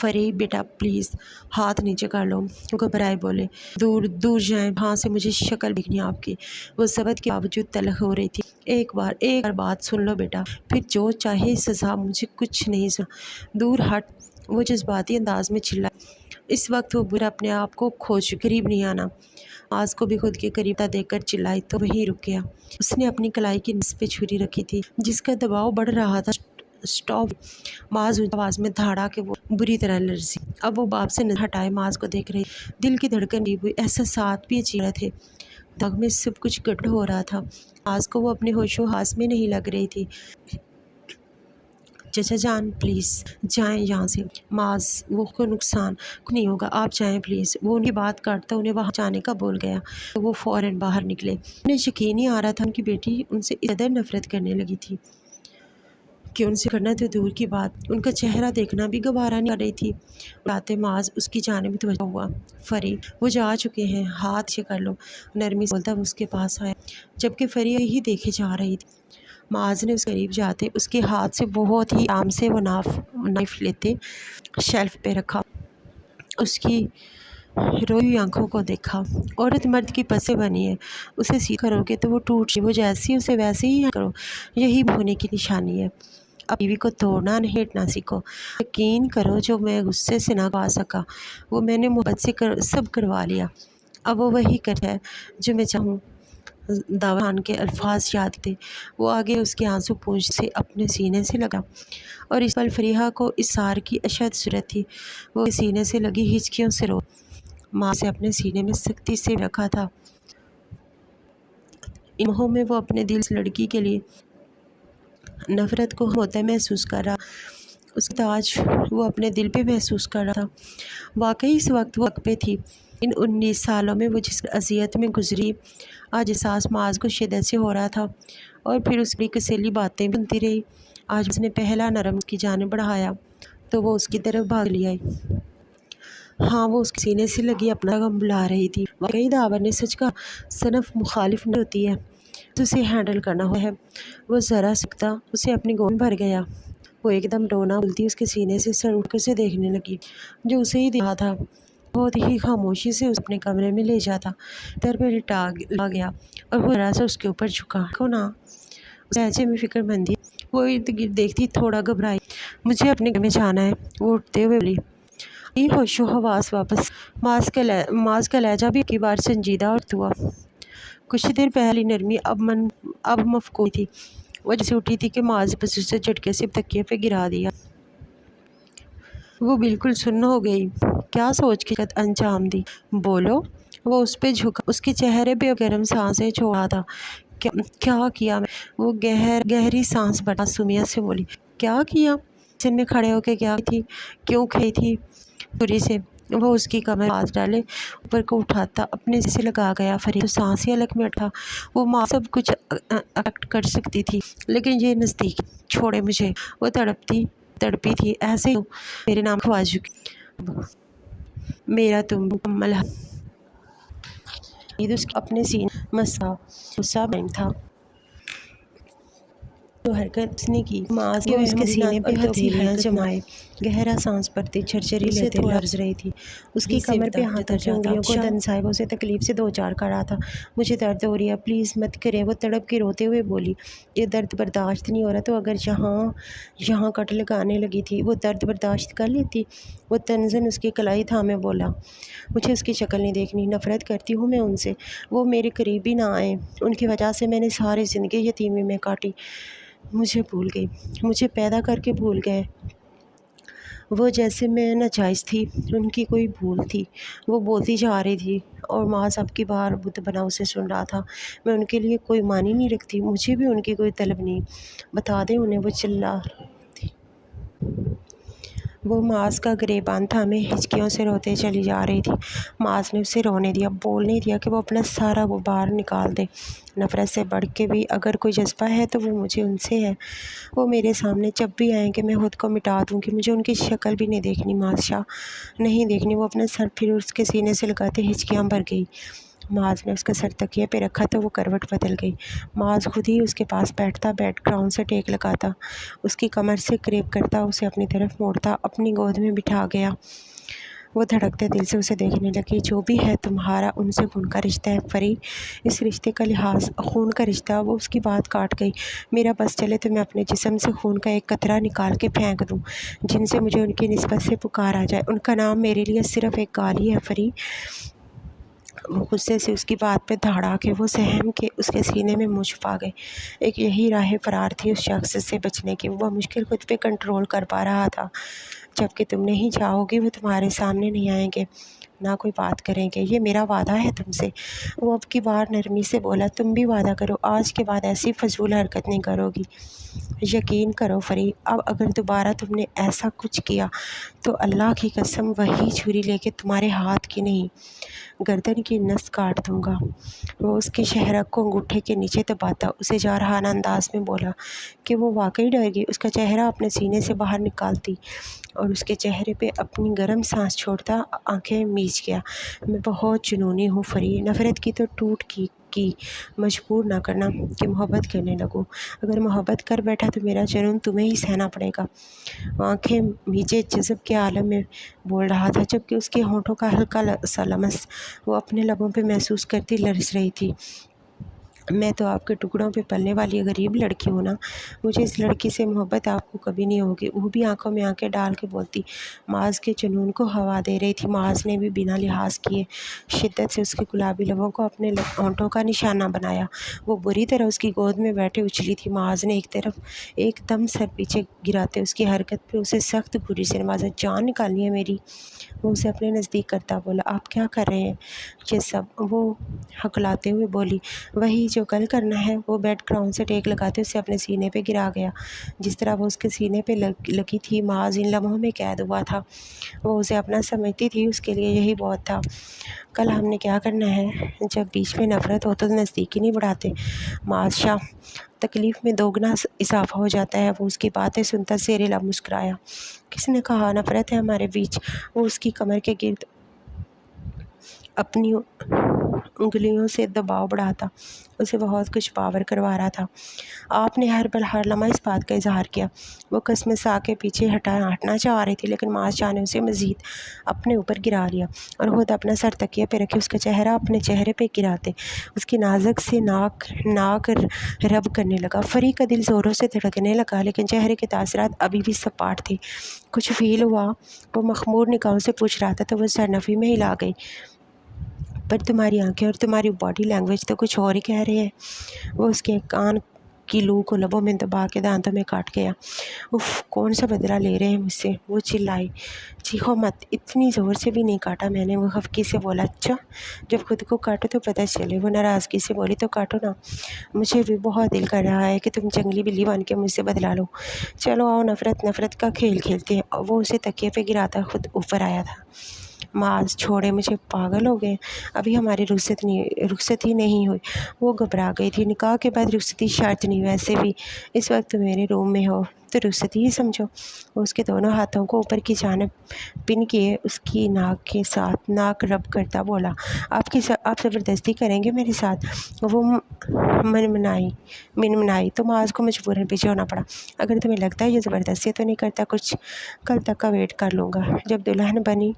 فری بیٹا پلیز ہاتھ نیچے کر لو، وہ گھبرائے بولے۔ دور دور جائیں، وہاں سے مجھے شکل دکھنی آپ کی۔ وہ ضبط کے باوجود تلخ ہو رہی تھی۔ ایک بار بات سن لو بیٹا، پھر جو چاہے سزا، مجھے کچھ نہیں سنا۔ دور ہٹ، وہ جذباتی انداز میں چلائے۔ اس وقت وہ برا اپنے آپ کو کھوج، قریب نہیں آنا۔ معاذ کو بھی خود کے قریب دیکھ کر چلائی تو وہیں رک گیا۔ اس نے اپنی کلائی کی نس پہ چھری رکھی تھی جس کا دباؤ بڑھ رہا تھا۔ اسٹاپ! معاذ اونچی آواز میں دھاڑا کہ وہ بری طرح لرزی۔ اب وہ باپ سے نظر ہٹائے معاذ کو دیکھ رہی، دل کی دھڑکن بھی ہوئی، احساسات بھی عجیب رہے تھے، دماغ میں سب کچھ گڑبڑ ہو رہا تھا۔ معاذ کو وہ اپنے ہوش و حواس میں نہیں لگ رہی تھی۔ چچا جان پلیز جائیں یہاں سے۔ معاذ وہ کو نقصان کچھ نہیں ہوگا، آپ جائیں پلیز۔ وہ ان کی بات کاٹتا انہیں وہاں جانے کا بول گیا تو وہ فوراً باہر نکلے۔ انہیں یقین نہیں آ رہا تھا ان کی بیٹی ان سے اس قدر نفرت کرنے لگی تھی کہ ان سے کرنا تو دور کی بات، ان کا چہرہ دیکھنا بھی گوارا نہیں کر رہی تھی۔ بلاتے معاذ اس کی جانب متوجہ ہوا۔ فری وہ جا چکے ہیں، ہاتھ سے کر لو، نرمی سے بولتا وہ اس کے پاس آیا، جبکہ فری یہی دیکھے جا رہی تھی۔ معاذ نے اس قریب جاتے اس کے ہاتھ سے بہت ہی آرام سے وہ نائف لیتے شیلف پہ رکھا، اس کی روئی ہوئی آنکھوں کو دیکھا۔ عورت مرد کی پسے بنی ہے، اسے سیدھا کرو گے تو وہ ٹوٹ جائے، وہ جیسی اسے ویسے ہی کرو، یہی ہونے کی نشانی ہے۔ اب بیوی کو توڑنا نہیں ہٹنا سیکھو۔ یقین کرو جو میں غصے سے نہ کہا سکا وہ میں نے محبت سے سب کروا لیا، اب وہ وہی کرتا ہے جو میں چاہوں۔ داور خان کے الفاظ یاد تھے، وہ آگے اس کے آنسو پونچھ سے اپنے سینے سے لگا، اور اس پل فریحہ کو اس سار کی اشد صورت تھی، وہ سینے سے لگی ہچکیوں سے رو ماں سے اپنے سینے میں سختی سے رکھا تھا۔ ان لمحوں میں وہ اپنے دل سے لڑکی کے لیے نفرت کو ہوتا محسوس کر رہا، اس کی تاج وہ اپنے دل پہ محسوس کر رہا تھا۔ واقعی اس وقت وہ حق پہ تھی۔ ان 19 سالوں میں وہ جس اذیت میں گزری، آج احساس معاذ کو شدت سے ہو رہا تھا، اور پھر اس کی کسیلی باتیں بنتی رہی۔ آج اس نے پہلا نرم کی جانب بڑھایا تو وہ اس کی طرف بھاگ لیا۔ ہاں وہ اس کے سینے سے لگی اپنا غم بلا رہی تھی۔ واقعی داور نے سچ کہا، صنف مخالف نہیں ہوتی ہے تو اسے ہینڈل کرنا ہوا ہے۔ وہ ذرا سکتا اسے اپنی گود بھر گیا۔ وہ ایک دم رونا بھولتی اس کے سینے سے سر اٹھ کر اسے دیکھنے لگی جو اسے ہی دیکھا تھا۔ بہت ہی خاموشی سے اسے اپنے کمرے میں لے جاتا، در پہ لٹا گیا اور وہ ذرا سا اس کے اوپر جھکا۔ کونا اس لہجے میں فکر مندی، وہ ارد گرد دیکھتی تھوڑا گھبرائی۔ مجھے اپنے گھر میں جانا ہے، وہ اٹھتے ہوئے بولی۔ یہ ہوش و حواس واپس معاذ کا لہجہ بھی کی بار سنجیدہ اور ہوا۔ کچھ دیر پہلی نرمی اب مفقود تھی، وہ جیسے اٹھی تھی کہ معاذ بس اسے جھٹکے سے تکیے پہ گرا دیا۔ وہ بالکل سن ہو گئی، کیا سوچ کے انجام دی؟ بولو۔ وہ اس پہ جھکا، اس کے چہرے پہ گرم سانسیں چھوڑا تھا۔ کیا کیا میں؟ وہ گہری سانس بھر معصومیت سے بولی۔ کیا کیا؟ سن میں کھڑے ہو کے کیا تھی؟ کیوں کھئی تھی؟ چھری سے وہ اس کی کمر پاس ڈالے اوپر کو اٹھاتا اپنے سے لگا گیا۔ فرید تو سانس ہی حلق میں اٹھا، وہ ماں سب کچھ ایکٹ کر سکتی تھی لیکن یہ نزدیک چھوڑے مجھے۔ وہ تڑپی تھی، ایسے ہی میرے نام خواجو کی میرا تم مکمل ہے۔ اس اپنے سینے مسا غصہ بائم تھا جو حرکت اس نے کی۔ معاذ کے اس کے سینے پہ ہتھیلیاں جمائے گہرا سانس بھرتی جھرجھری لیتے لرز رہی تھی۔ اس کی کمر پہ ہاتھ رکھے انگلیوں کو دن صاحب اسے تکلیف سے دو چار کر رہا تھا۔ مجھے درد ہو رہی ہے، پلیز مت کریں، وہ تڑپ کے روتے ہوئے بولی۔ یہ درد برداشت نہیں ہو رہا تو اگر یہاں کٹ لگانے لگی تھی وہ درد برداشت کر لیتی؟ وہ تنزن اس کی کلائی تھامے بولا۔ مجھے اس کی شکل نہیں دیکھنی، نفرت کرتی ہوں میں ان سے، وہ میرے قریب بھی نہ آئیں، ان کی وجہ سے میں نے ساری زندگی یتیمی میں کاٹی۔ مجھے بھول گئی، مجھے پیدا کر کے بھول گئے، وہ جیسے میں ناجائز تھی، ان کی کوئی بھول تھی۔ وہ بولتی جا رہی تھی اور معاذ اب کی بار بت بنا اسے سن رہا تھا۔ میں ان کے لیے کوئی معنی نہیں رکھتی، مجھے بھی ان کی کوئی طلب نہیں، بتا دیں انہیں، وہ چلا تھی۔ وہ معاذ کا گریبان تھامے ہچکیوں سے روتے چلی جا رہی تھی۔ معاذ نے اسے رونے دیا، بولنے دیا کہ وہ اپنا سارا غبار نکال دے۔ نفرت سے بڑھ کے بھی اگر کوئی جذبہ ہے تو وہ مجھے ان سے ہے۔ وہ میرے سامنے جب بھی آئیں کہ میں خود کو مٹا دوں کہ مجھے ان کی شکل بھی نہیں دیکھنی، ماشا نہیں دیکھنی۔ وہ اپنا سر پھر اس کے سینے سے لگاتے ہچکیاں بھر گئی۔ معاذ نے اس کا سر تکیے پہ رکھا تو وہ کروٹ بدل گئی۔ معاذ خود ہی اس کے پاس بیٹھتا، بیڈ گراؤنڈ سے ٹیک لگاتا، اس کی کمر سے قریب کرتا، اسے اپنی طرف موڑتا، اپنی گود میں بٹھا گیا۔ وہ دھڑکتے دل سے اسے دیکھنے لگی۔ جو بھی ہے تمہارا ان سے خون کا رشتہ ہے فری، اس رشتے کا لحاظ، خون کا رشتہ۔ وہ اس کی بات کاٹ گئی۔ میرا بس چلے تو میں اپنے جسم سے خون کا ایک قطرہ نکال کے پھینک دوں، جن سے مجھے ان کی نسبت سے پکار آ جائے۔ ان کا نام میرے لیے صرف ایک گالی ہے فری۔ وہ غصے سے اس کی بات پہ دھاڑا کے وہ سہم کے اس کے سینے میں منہ چھپا گئے۔ ایک یہی راہ فرار تھی اس شخص سے بچنے کی۔ وہ مشکل خود پہ کنٹرول کر پا رہا تھا۔ جب کہ تم نہیں چاہو گی وہ تمہارے سامنے نہیں آئیں گے، نہ کوئی بات کریں گے، یہ میرا وعدہ ہے تم سے۔ وہ اب کی بار نرمی سے بولا، تم بھی وعدہ کرو آج کے بعد ایسی فضول حرکت نہیں کرو گی۔ یقین کرو فری، اب اگر دوبارہ تم نے ایسا کچھ کیا تو اللہ کی قسم وہی چھری لے کے تمہارے ہاتھ کی نہیں، گردن کی نس کاٹ دوں گا۔ وہ اس کے شہرک کو انگوٹھے کے نیچے دباتا اسے جارحانہ انداز میں بولا کہ وہ واقعی ڈر گئی۔ اس کا چہرہ اپنے سینے سے باہر نکالتی اور اس کے چہرے پہ اپنی گرم سانس چھوڑتا آنکھیں میچ گیا۔ میں بہت جنونی ہوں فری، نفرت کی تو ٹوٹ کی مجبور نہ کرنا کہ محبت کرنے لگوں۔ اگر محبت کر بیٹھا تو میرا جنون تمہیں ہی سہنا پڑے گا۔ وہ آنکھیں میچے جذب کے عالم میں بول رہا تھا، جبکہ اس کے ہونٹوں کا ہلکا سا لمس وہ اپنے لبوں پہ محسوس کرتی لرز رہی تھی۔ میں تو آپ کے ٹکڑوں پہ پلنے والی غریب لڑکی ہوں نا، مجھے اس لڑکی سے محبت آپ کو کبھی نہیں ہوگی۔ وہ بھی آنکھوں میں آنکھیں ڈال کے بولتی، معاذ کے جنون کو ہوا دے رہی تھی۔ معاذ نے بھی بنا لحاظ کیے شدت سے اس کے گلابی لبوں کو اپنے ہونٹوں کا نشانہ بنایا۔ وہ بری طرح اس کی گود میں بیٹھے اچھلی تھی۔ معاذ نے ایک دم سر پیچھے گراتے اس کی حرکت پہ اسے سخت گھوری سے نوازا۔ جان نکالنی ہے میری؟ وہ اسے اپنے نزدیک کرتا بولا۔ آپ کیا کر رہے ہیں یہ سب؟ وہ ہکلاتے ہوئے بولی، وہی جو کل کرنا ہے۔ وہ بیڈ گراؤنڈ سے ٹیک لگاتے اسے اپنے سینے پہ گرا گیا۔ جس طرح وہ اس کے سینے پہ لگی تھی، معاذ ان لمحوں میں قید ہوا تھا۔ وہ اسے اپنا سمجھتی تھی، اس کے لیے یہی بہت تھا۔ کل ہم نے کیا کرنا ہے؟ جب بیچ میں نفرت ہو تو نزدیکی نہیں بڑھاتے معاذ شاہ، تکلیف میں دوگنا اضافہ ہو جاتا ہے۔ وہ اس کی باتیں سنتا زیر لب مسکرایا۔ کس نے کہا نفرت ہے ہمارے بیچ؟ وہ اس کی کمر کے گرد اپنی انگلیوں سے دباؤ بڑھاتا اسے بہت کچھ باور کروا رہا تھا۔ آپ نے ہر لمحہ اس بات کا اظہار کیا۔ وہ کسمسا کے پیچھے ہٹنا چاہ رہی تھی، لیکن معاذ شاہ نے اسے مزید اپنے اوپر گرا لیا اور خود اپنا سر تکیے پہ رکھے اس کا چہرہ اپنے چہرے پہ گراتے اس کی نازک سے ناک رب کرنے لگا۔ فری کا دل زوروں سے دھڑکنے لگا، لیکن چہرے کے تاثرات ابھی بھی سپاٹ تھے۔ کچھ فیل ہوا؟ وہ مخمور نگاہوں سے پوچھ رہا تھا تو وہ سر نفی میں ہلا گئی۔ پر تمہاری آنکھیں اور تمہاری باڈی لینگویج تو کچھ اور ہی کہہ رہے ہیں۔ وہ اس کے کان کی لو کو لبوں میں دبا کے دانتوں میں کاٹ گیا۔ اف، کون سا بدلہ لے رہے ہیں مجھ سے؟ وہ چلائی۔ چیخو مت، اتنی زور سے بھی نہیں کاٹا میں نے، وہ خفگی سے بولا۔ اچھا، جب خود کو کاٹو تو پتہ چلے۔ وہ ناراضگی سے بولی، تو کاٹو نا، مجھے بھی بہت دل کر رہا ہے کہ تم جنگلی بلی بن کے مجھ سے بدلا لو۔ چلو آؤ، نفرت کا کھیل کھیلتے ہیں۔ وہ اسے تکیے پہ گراتا خود اوپر آیا تھا۔ معاذ چھوڑے مجھے، پاگل ہو گئے؟ ابھی ہماری رخصتی نہیں ہوئی۔ وہ گھبرا گئی تھی۔ نکاح کے بعد رخصتی شرط نہیں، ویسے بھی اس وقت میرے روم میں ہو تو رخصتی ہی سمجھو۔ وہ اس کے دونوں ہاتھوں کو اوپر کی جانب پن کیے اس کی ناک کے ساتھ ناک رب کرتا بولا، آپ زبردستی کریں گے میرے ساتھ؟ وہ منمنائی تو معاذ کو مجبوراً پیچھے ہونا پڑا۔ اگر تمہیں لگتا ہے یہ زبردستی تو نہیں کرتا کچھ، کل تک کا ویٹ کر لوں گا، جب دلہن بنی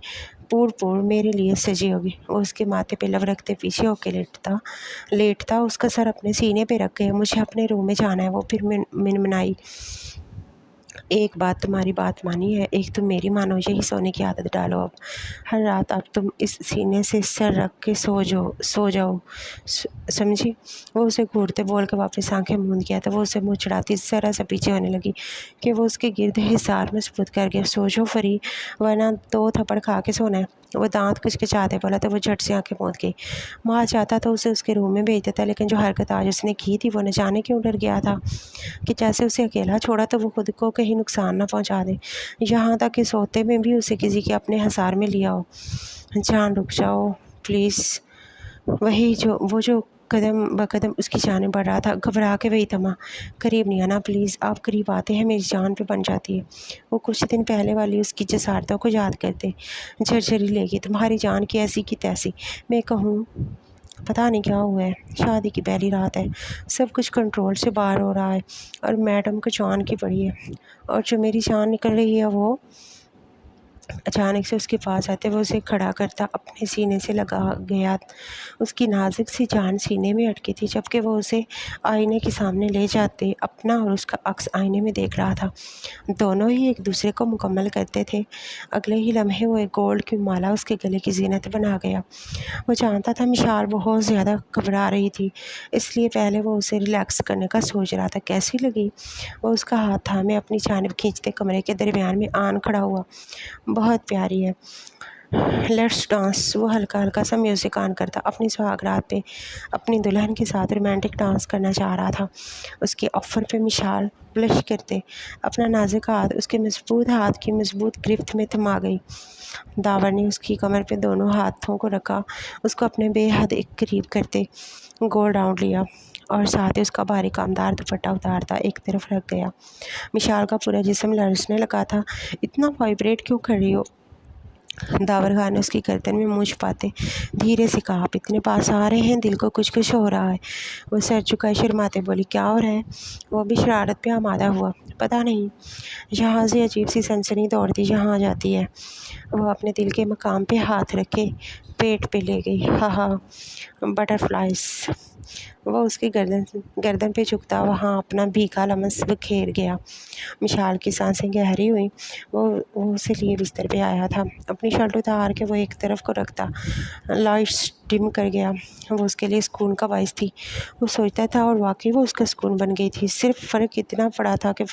پور میرے لیے سجی ہوگی۔ وہ اس کے ماتھے پہ لب رکھتے پیچھے ہو کے لیٹتا اس کا سر اپنے سینے پہ رکھ گیا۔ مجھے اپنے روم میں جانا ہے۔ وہ پھر منمنائی، ایک بات تمہاری بات مانی ہے، ایک تم میری مانو، یہی سونے کی عادت ڈالو اب۔ ہر رات اب تم اس سینے سے سر رکھ کے سو جاؤ، سمجھی؟ وہ اسے گھورتے بول کے واپس آنکھیں موند گیا تو وہ اسے منہ چڑھاتی ذرا سا پیچھے ہونے لگی کہ وہ اس کے گرد حصار مضبوط کر گیا۔ سو جاؤ فری، ورنہ 2 تھپڑ کھا کے سونا ہے۔ وہ دانت کچکچاتے بولا تو وہ جھٹ سے آنکھیں موند گئی۔ ماں چاہتا تو اسے اس کے روم میں بھیج دیتا، لیکن جو حرکت آج اس نے کی تھی وہ نہ جانے کیوں ڈر گیا تھا کہ جیسے اسے اکیلا چھوڑا تو وہ خود کو کہیں نقصان نہ پہنچا دے، یہاں تک کہ سوتے میں بھی اسے کسی کے اپنے حصار میں لیا ہو۔ جان رک جاؤ پلیز۔ وہ جو قدم بقدم اس کی جانب بڑھ رہا تھا، گھبرا کے وہی تھما۔ قریب نہیں آنا پلیز، آپ قریب آتے ہیں میری جان پہ بن جاتی ہے۔ وہ کچھ دن پہلے والی اس کی جسارتوں کو یاد کرتے جھرجھری لے گی۔ تمہاری جان کی ایسی کی تیسی، میں کہوں پتہ نہیں کیا ہوا ہے، شادی کی پہلی رات ہے، سب کچھ کنٹرول سے باہر ہو رہا ہے اور میڈم کو جان کی پڑی ہے، اور جو میری جان نکل رہی ہے وہ اچانک سے اس کے پاس آتے وہ اسے کھڑا کرتا اپنے سینے سے لگا گیا۔ اس کی نازک سی جان سینے میں اٹکی تھی، جبکہ وہ اسے آئینے کے سامنے لے جاتے اپنا اور اس کا عکس آئینے میں دیکھ رہا تھا۔ دونوں ہی ایک دوسرے کو مکمل کرتے تھے۔ اگلے ہی لمحے وہ ایک گولڈ کی مالا اس کے گلے کی زینت بنا گیا۔ وہ جانتا تھا مشال بہت زیادہ گھبرا رہی تھی، اس لیے پہلے وہ اسے ریلیکس کرنے کا سوچ رہا تھا۔ کیسی لگی؟ وہ اس کا ہاتھ تھامے اپنی جانب کھینچتے کمرے کے درمیان میں آن کھڑا ہوا۔ بہت پیاری ہے، لیٹس ڈانس۔ وہ ہلکا ہلکا سا میوزک آن کرتا اپنی سہاگ رات پہ اپنی دلہن کے ساتھ رومانٹک ڈانس کرنا چاہ رہا تھا۔ اس کے آفر پہ مشال بلش کرتے اپنا نازک ہاتھ اس کے مضبوط ہاتھ کی مضبوط گرفت میں تھما گئی۔ داور نے اس کی کمر پہ دونوں ہاتھوں کو رکھا، اس کو اپنے بے حد قریب کرتے گول راؤنڈ لیا اور ساتھ ہی اس کا بھاری کامدار دوپٹہ اتارتا ایک طرف رکھ گیا۔ مشال کا پورا جسم لرزنے لگا تھا۔ اتنا وائبریٹ کیوں کر رہی ہو؟ داور خان نے اس کی گردن میں منہ چھپاتے دھیرے سے کہا۔ آپ اتنے پاس آ رہے ہیں، دل کو کچھ کچھ ہو رہا ہے۔ وہ سر جھکائے شرماتے بولی، کیا ہو رہا ہے؟ وہ بھی شرارت پہ آمادہ ہوا۔ پتہ نہیں، یہاں سے عجیب سی سنسنی دوڑتی جہاں جاتی ہے۔ وہ اپنے دل کے مقام پہ ہاتھ رکھے پیٹ پہ لے گئی۔ ہاں ہاں، بٹر فلائز۔ وہ اس کی گردن پہ جھکتا وہاں اپنا بھیگا لمس بکھیر گیا۔ مشال کی سانسیں گہری ہوئیں۔ وہ اسے لیے بستر پہ آیا تھا، اپنی شرٹ اتار کے وہ ایک طرف کو رکھتا لائٹس ڈم کر گیا۔ وہ اس کے لیے سکون کا باعث تھی، وہ سوچتا تھا، اور واقعی وہ اس کا سکون بن گئی تھی۔ صرف فرق اتنا پڑا تھا کہ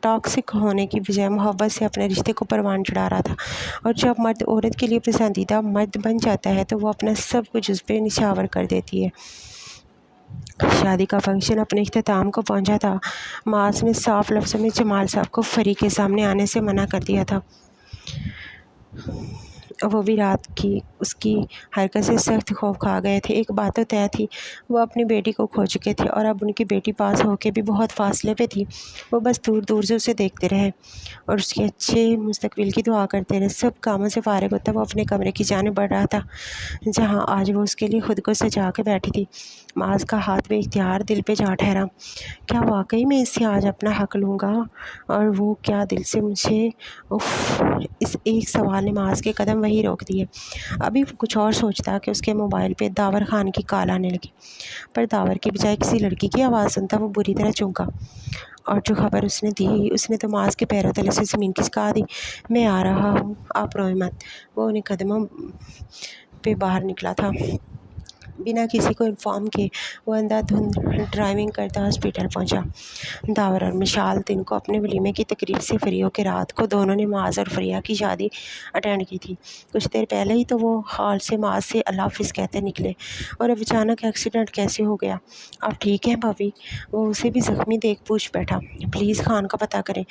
ٹاکسک ہونے کی بجائے محبت سے اپنے رشتے کو پروان چڑھا رہا تھا۔ اور جب مرد عورت کے لیے پسندیدہ مرد بن جاتا ہے تو وہ اپنا سب کچھ اس پہ نچھاور کر دیتی ہے۔ شادی کا فنکشن اپنے اختتام کو پہنچا تھا۔ معاذ نے صاف لفظوں میں جمال صاحب کو فری کے سامنے آنے سے منع کر دیا تھا۔ وہ بھی رات کی اس کی حرکت سے سخت خوف کھا گئے تھے۔ ایک بات تو طے تھی، وہ اپنی بیٹی کو کھو چکے تھے اور اب ان کی بیٹی پاس ہو کے بھی بہت فاصلے پہ تھی۔ وہ بس دور دور سے اسے دیکھتے رہے اور اس کے اچھے مستقبل کی دعا کرتے رہے۔ سب کاموں سے فارغ ہوتا وہ اپنے کمرے کی جانب بڑھ رہا تھا جہاں آج وہ اس کے لیے خود کو سجا کے بیٹھی تھی۔ معاذ کا ہاتھ بے اختیار دل پہ جا ٹھہرا۔ کیا واقعی میں اس سے آج اپنا حق لوں گا؟ اور وہ کیا دل سے مجھے؟ اس ایک سوال نے معاذ کے قدم وہیں روک دیے۔ ابھی وہ کچھ اور سوچتا کہ اس کے موبائل پہ داور خان کی کال آنے لگی، پر داور کے بجائے کسی لڑکی کی آواز سنتا وہ بری طرح چونکا، اور جو خبر اس نے دی اس نے تو معاذ کے پیروں تلے سے زمین کھسکا دی۔ میں آ رہا ہوں، آپ روئیں مت۔ وہ انہیں قدموں پہ باہر نکلا تھا۔ بنا کسی کو انفارم کیے وہ اندھا دھند ڈرائیونگ کرتا ہاسپٹل پہنچا۔ داور اور مشال دن کو اپنے ولیمے کی تقریب سے فری ہو کے رات کو دونوں نے معاذ اور فریہ کی شادی اٹینڈ کی تھی۔ کچھ دیر پہلے ہی تو وہ ہال سے معاذ سے اللہ حافظ کہتے نکلے، اور اب اچانک ایکسیڈنٹ کیسے ہو گیا؟ آپ ٹھیک ہیں بھابھی؟ وہ اسے بھی زخمی دیکھ پوچھ بیٹھا۔ پلیز خان کا پتہ کریں،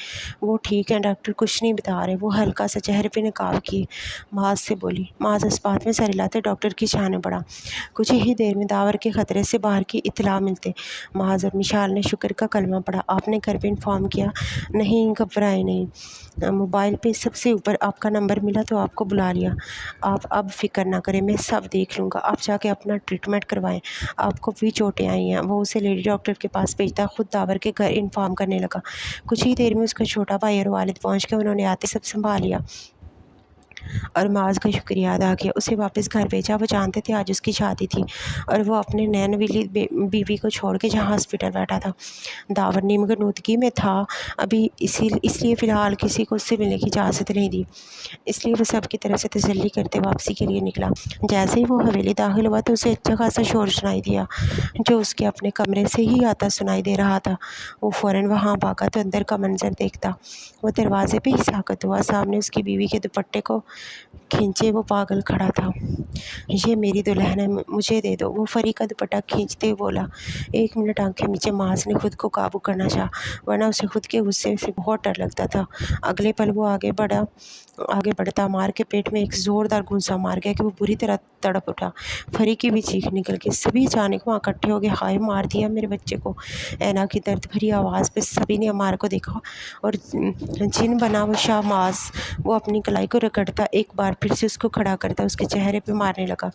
وہ ٹھیک ہیں، ڈاکٹر کچھ نہیں بتا رہے۔ وہ ہلکا سا چہرے پہ نقاب کیے معاذ سے بولی۔ معاذ اس بات میں سر ہلاتے ڈاکٹر کی جانب بڑھا۔ کچھ ہی دیر میں داور کے خطرے سے باہر کی اطلاع ملتے معاذ اور مشال نے شکر کا کلمہ پڑھا۔ آپ نے گھر پہ انفارم کیا؟ نہیں، گھبرائیں نہیں، موبائل پہ سب سے اوپر آپ کا نمبر ملا تو آپ کو بلا لیا۔ آپ اب فکر نہ کریں، میں سب دیکھ لوں گا، آپ جا کے اپنا ٹریٹمنٹ کروائیں، آپ کو بھی چوٹیں آئی ہیں۔ وہ اسے لیڈی ڈاکٹر کے پاس بھیجتا خود داور کے گھر انفارم کرنے لگا۔ کچھ ہی دیر میں اس کا چھوٹا بھائی اور والد پہنچ کے انہوں نے آتے سب سنبھال لیا اور معاذ کا شکریہ ادا کیا، اسے واپس گھر بھیجا۔ وہ جانتے تھے آج اس کی شادی تھی اور وہ اپنے نئے نویلی بیوی کو چھوڑ کے جہاں ہاسپٹل بیٹھا تھا۔ داور نیم غنودگی میں تھا ابھی، اس لیے فی الحال کسی کو اس سے ملنے کی اجازت نہیں دی، اس لیے وہ سب کی طرف سے تسلی کرتے واپسی کے لیے نکلا۔ جیسے ہی وہ حویلی داخل ہوا تو اسے اچھا خاصا شور سنائی دیا جو اس کے اپنے کمرے سے ہی آتا سنائی دے رہا تھا۔ وہ فوراً وہاں بھاگا تو اندر کا منظر دیکھتا وہ دروازے پہ ہی ساکت ہوا۔ سامنے اس کی بیوی کے دوپٹے کو کھینچے وہ پاگل کھڑا تھا۔ یہ میری دلہن ہے، مجھے دے دو، وہ فری کا دوپٹہ کھینچتے ہوئے بولا۔ ایک منٹ آنکھیں میچے معاذ نے خود کو قابو کرنا چاہا، ورنہ اسے خود کے غصے سے بہت ڈر لگتا تھا۔ اگلے پل وہ آگے بڑھتا مار کے پیٹ میں ایک زوردار گھونسا مار گیا کہ وہ بری طرح تڑپ اٹھا۔ فری کی بھی چیخ نکل گئی، سبھی اچانک وہاں اکٹھے ہو گئے۔ ہائے، مار دیا میرے بچے کو! اینا کی درد بھری آواز پہ سبھی نے عمار کو دیکھا اور جن بنا وہ شاہ معاذ وہ اپنی کلائی کو رگڑتا اٹھتا، ایک بار پھر سے اس کو کھڑا کرتا، اس کے چہرے پہ مارنے لگا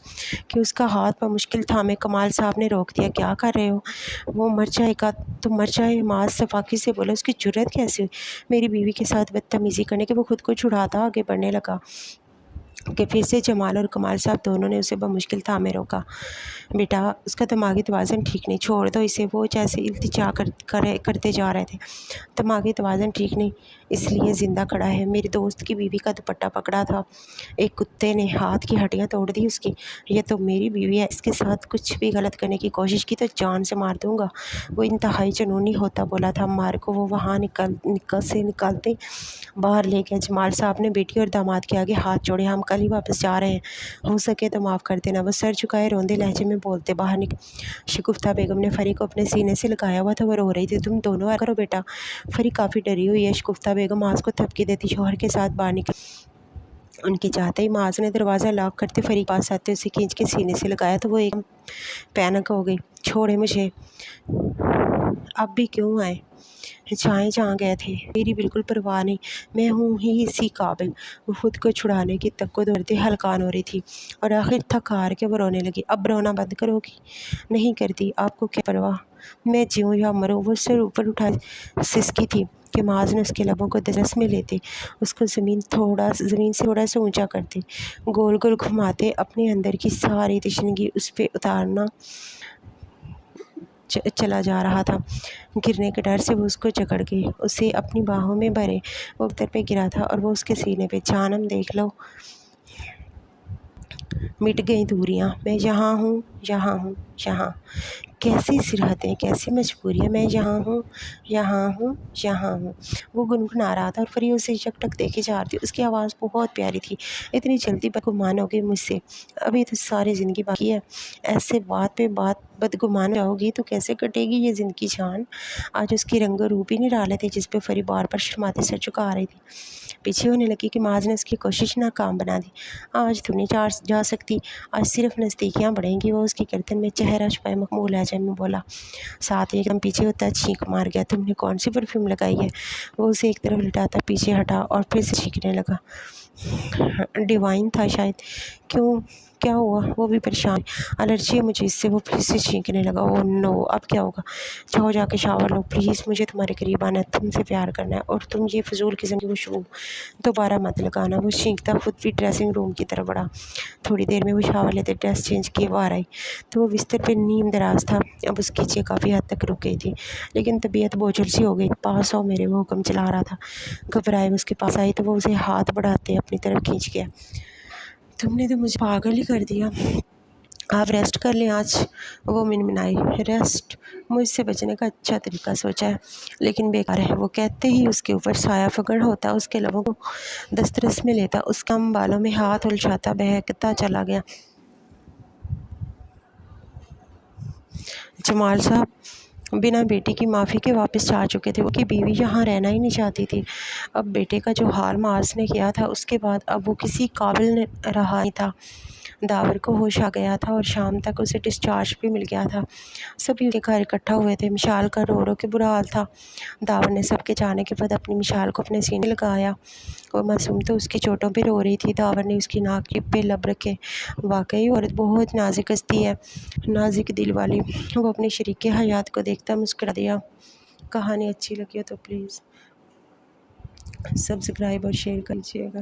کہ اس کا ہاتھ بمشکل تھامے کمال صاحب نے روک دیا۔ کیا کر رہے ہو؟ وہ مر جائے گا تو مر جائے، معاذ صفاقی سے بولا۔ اس کی جرأت کیسے ہوئی میری بیوی کے ساتھ بدتمیزی کرنے کی؟ وہ خود کو چھڑاتا آگے بڑھنے لگا کہ پھر سے جمال اور کمال صاحب دونوں نے اسے بمشکل تھامے روکا۔ بیٹا، اس کا دماغی توازن ٹھیک نہیں، چھوڑ دو اسے۔ وہ جیسے التجا کرتے جا رہے تھے۔ دماغی توازن ٹھیک نہیں، اس لیے زندہ کھڑا ہے۔ میری دوست کی بیوی کا دوپٹہ پکڑا تھا، ایک کتے نے ہاتھ کی ہڈیاں توڑ دی اس کی۔ یہ تو میری بیوی ہے، اس کے ساتھ کچھ بھی غلط کرنے کی کوشش کی تو جان سے مار دوں گا۔ وہ انتہائی جنونی ہوتا بولا تھا۔ عمار کو وہ وہاں نکالتے باہر لے گیا۔ جمال صاحب نے بیٹی اور داماد کے آگے ہاتھ جوڑے۔ ہم کل ہی واپس جا رہے ہیں، ہو سکے تو معاف کر دینا۔ وہ سر جھکائے روندے لہجے میں بولتے باہر نکل۔ شگفتہ بیگم نے فری کو اپنے سینے سے لگایا ہوا تھا، وہ رو رہی تھی۔ تم دونوں کرو بیٹا۔ فری کافی ڈری ہوئی ہے۔ شگفتہ بیگم معاذ کو تھپکی دیتی شوہر کے ساتھ باہر نکل۔ ان کے جاتے ہی معاذ نے دروازہ لاک کرتے فری کے پاس آتے اسے کھینچ کے سینے سے لگایا تو وہ ایک دم پینک ہو گئی۔ چھوڑے مجھے، اب بھی کیوں آئے؟ جائیں جہاں گئے تھے، میری بالکل پرواہ نہیں، میں ہوں ہی اسی قابل۔ وہ خود کو چھڑانے کی تک کو دورتے ہلکان ہو رہی تھی اور آخر تھک ہار کے وہ رونے لگی۔ اب رونا بند کرو گی؟ نہیں کرتی، آپ کو کیا پرواہ، میں جیوں یا مروں۔ وہ سر اوپر اٹھائے سسکی تھی کہ معاذ نے اس کے لبوں کو دسترس میں لیتے اس کو زمین سے تھوڑا سا اونچا کرتے گول گول گھماتے اپنے اندر کی ساری تشنگی اس پہ اتارنا چلا جا رہا تھا۔ گرنے کے ڈر سے وہ اس کو جکڑ گئی، اسے اپنی باہوں میں بھرے وہ بستر پہ گرا تھا اور وہ اس کے سینے پہ۔ جانم دیکھ لو، مٹ گئی دوریاں، میں یہاں ہوں، یہاں ہوں، یہاں۔ کیسی سرحدیں، کیسی مجبوریاں، میں یہاں ہوں، یہاں ہوں، یہاں ہوں۔ وہ گنگنا رہا تھا اور فری اسے یک ٹک دیکھے جا رہی تھی۔ اس کی آواز بہت پیاری تھی۔ اتنی جلدی بدگمان ہو گئی مجھ سے؟ ابھی تو ساری زندگی باقی ہے، ایسے بات پہ بات بدگمان جاؤ گی تو کیسے کٹے گی یہ زندگی جان؟ آج اس کی رنگ و روپ ہی نرالے تھے جس پہ فری بار بار شرماتے سر جھکا رہی تھی۔ پیچھے ہونے لگی کہ معاذ نے اس کی کوشش ناکام بنا دی۔ آج تو نہیں جا سکتی، آج صرف نزدیکیاں بڑھیں گی۔ وہ اس کی گردن میں چہرہ چھپائے مخمور لہجے میں بولا، ساتھ ایک دم پیچھے ہوتا چھینک مار گیا۔ تم نے کون سی پرفیوم لگائی ہے؟ وہ اسے ایک طرف لٹاتا پیچھے ہٹا اور پھر سے چھینکنے لگا۔ ڈیوائن تھا شاید۔ کیوں، کیا ہوا؟ وہ بھی پریشان۔ الرجی ہے مجھے اس سے۔ وہ پھر سے چھینکنے لگا۔ اوہ نو، اب کیا ہوگا؟ جاؤ جا کے شاور لو پلیز، مجھے تمہارے قریب آنا ہے، تم سے پیار کرنا ہے، اور تم یہ فضول قسم کی خوشبو دوبارہ مت لگانا۔ وہ چھینکتا خود بھی ڈریسنگ روم کی طرف بڑھا۔ تھوڑی دیر میں وہ شاور لیتے ڈریس چینج کیے باہر آئی تو وہ بستر پہ نیم دراز تھا۔ اب اس کی چیخ کافی حد تک رک گئی تھی لیکن طبیعت بوجھل سی ہو گئی۔ پاس آؤ میرے، وہ حکم چلا رہا تھا۔ گھبرائے وہ اس کے پاس آئی تو وہ اسے ہاتھ بڑھاتے اپنی طرف کھینچ گیا۔ تم نے تو مجھے پاگل ہی کر دیا، آپ ریسٹ کر لیں آج، وہ منمنائی۔ ریسٹ؟ مجھ سے بچنے کا اچھا طریقہ سوچا ہے لیکن بیکار ہے۔ وہ کہتے ہی اس کے اوپر سایہ فگن ہوتا، اس کے لبوں کو دسترس میں لیتا، اس کم بالوں میں ہاتھ الجھاتا بہکتا چلا گیا۔ جمال صاحب بنا بیٹی کی معافی کے واپس جا چکے تھے۔ ان کی بیوی یہاں رہنا ہی نہیں چاہتی تھی۔ اب بیٹے کا جو حال معاذ نے کیا تھا اس کے بعد اب وہ کسی قابل رہا نہیں تھا۔ داور کو ہوش آ گیا تھا اور شام تک اسے ڈسچارج بھی مل گیا تھا۔ سبھی اس کے گھر اکٹھا ہوئے تھے۔ مشال کا رو رو کے برا حال تھا۔ داور نے سب کے جانے کے بعد اپنی مشال کو اپنے سینے لگایا۔ وہ معصوم تو اس کی چوٹوں پہ رو رہی تھی۔ داور نے اس کی ناک پہ لب رکھے۔ واقعی عورت بہت نازک ہستی ہے، نازک دل والی۔ وہ اپنے شریک حیات کو دیکھتا مسکرا دیا۔ کہانی اچھی لگی ہو تو پلیز سبسکرائب اور شیئر کیجیے گا۔